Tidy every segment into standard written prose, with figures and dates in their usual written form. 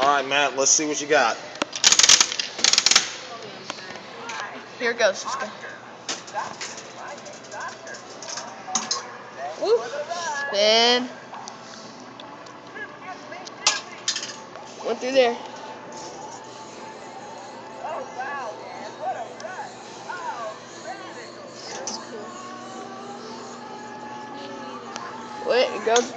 Alright, Matt, let's see what you got. Here it goes. Let's go. Woo. Spin. Went through there. Wait, it goes.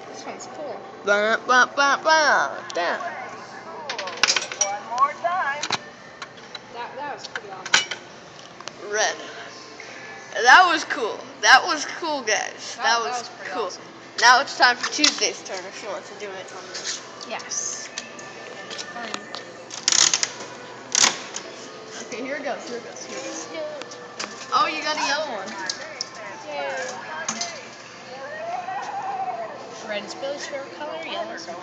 This one's cool. Bam, bam, bam, bam. Damn. One more time. That was pretty awesome. Red. That was cool. That was cool, guys. That was pretty cool. awesome. Now it's time for Tuesday's turn if she wants to do it on this. Yes. Fine. Okay, here it goes. Here it goes. Here it goes. Oh, you got a yellow one. Red is Billy's favorite color, yellow is mine.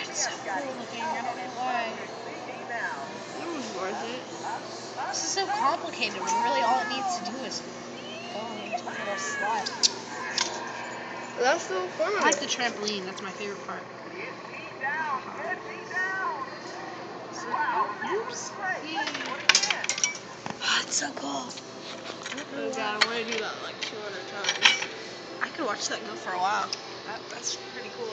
That's so cool looking, I don't know why. It was worth it. This is so complicated when really all it needs to do is go into a little slot. That's so fun. I like the trampoline, that's my favorite part. Oops. Oh, it's so cool. Oh god, I want to do that like 200 times. I could watch that go for a while. That's pretty cool.